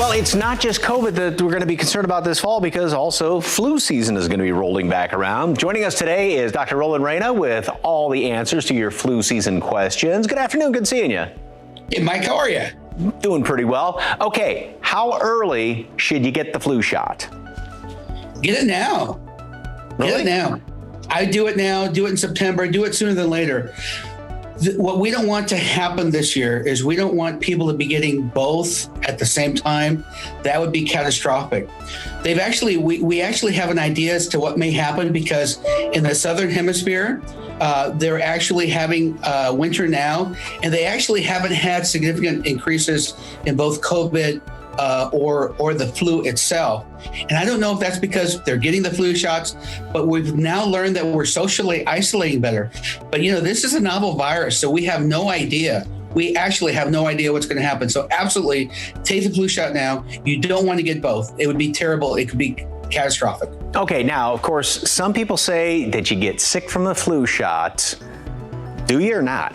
Well, it's not just COVID that we're going to be concerned about this fall, because also flu season is going to be rolling back around. Joining us today is Dr. Rowland Reyna with all the answers to your flu season questions. Good afternoon. Good seeing you. Hey, Mike, how are you? Doing pretty well. Okay, how early should you get the flu shot? Get it now. Really? Get it now. I do it now, do it in September, do it sooner than later. What we don't want to happen this year is we don't want people to be getting both at the same time. That would be catastrophic. We actually have an idea as to what may happen, because in the Southern Hemisphere, they're actually having winter now, and they actually haven't had significant increases in both COVID or the flu itself. And I don't know if that's because they're getting the flu shots, but we've now learned that we're socially isolating better. But this is a novel virus, so we have no idea. We actually have no idea what's going to happen. So absolutely take the flu shot now. You don't want to get both. It would be terrible. It could be catastrophic. Okay, now, of course, some people say that you get sick from the flu shot. Do you or not?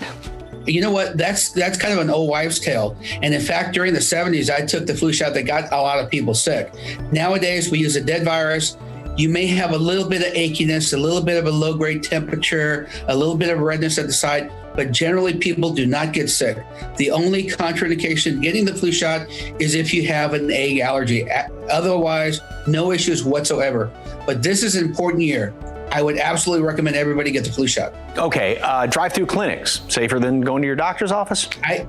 You know what? That's kind of an old wives' tale. And in fact, during the 70s, I took the flu shot that got a lot of people sick. Nowadays, we use a dead virus. You may have a little bit of achiness, a little bit of a low-grade temperature, a little bit of redness at the side, but generally people do not get sick. The only contraindication getting the flu shot is if you have an egg allergy. Otherwise, no issues whatsoever. But this is an important year. I would absolutely recommend everybody get the flu shot. Okay, drive-through clinics, safer than going to your doctor's office? I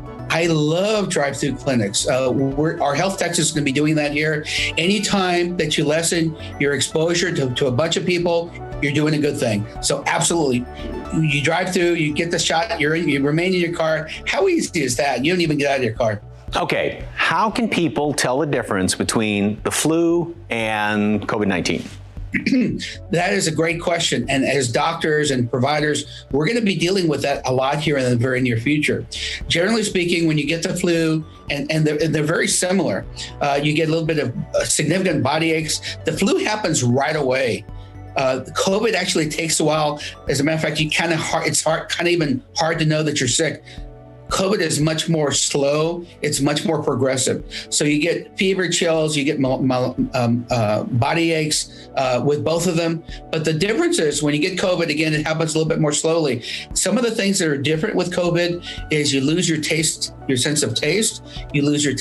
love drive-through clinics. Our HealthTexas is going to be doing that here. Anytime that you lessen your exposure to a bunch of people, you're doing a good thing. So absolutely, you drive through, you get the shot, you remain in your car. How easy is that? You don't even get out of your car. Okay, how can people tell the difference between the flu and COVID-19? That is a great question. And as doctors and providers, we're going to be dealing with that a lot here in the very near future. Generally speaking, when you get the flu, and they're very similar, you get a little bit of significant body aches. The flu happens right away. COVID actually takes a while. As a matter of fact, it's kind of even hard to know that you're sick. COVID is much more slow. It's much more progressive. So you get fever, chills, you get body aches with both of them. But the difference is when you get COVID, again, it happens a little bit more slowly. Some of the things that are different with COVID is you lose your taste, your sense of taste. You lose your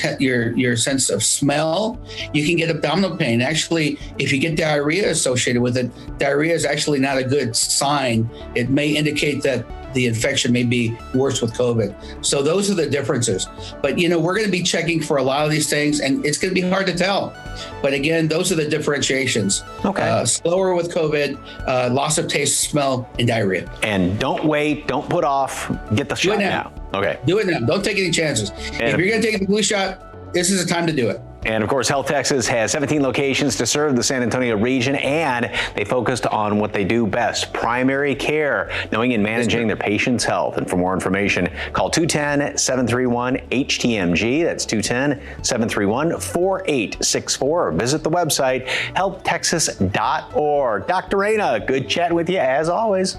sense of smell. You can get abdominal pain. Actually, if you get diarrhea associated with it, diarrhea is actually not a good sign. It may indicate that the infection may be worse with COVID. So those are the differences. But, we're going to be checking for a lot of these things, and it's going to be hard to tell. But again, those are the differentiations. Okay. Slower with COVID, loss of taste, smell, and diarrhea. And don't wait, don't put off, get the shot now. Okay. Do it now. Don't take any chances. If you're going to take the flu shot, this is the time to do it. And of course, HealthTexas has 17 locations to serve the San Antonio region, and they focused on what they do best, primary care, knowing and managing their patients' health. And for more information, call 210-731-HTMG. That's 210-731-4864, or visit the website, HealthTexas.org. Dr. Reyna, good chat with you as always.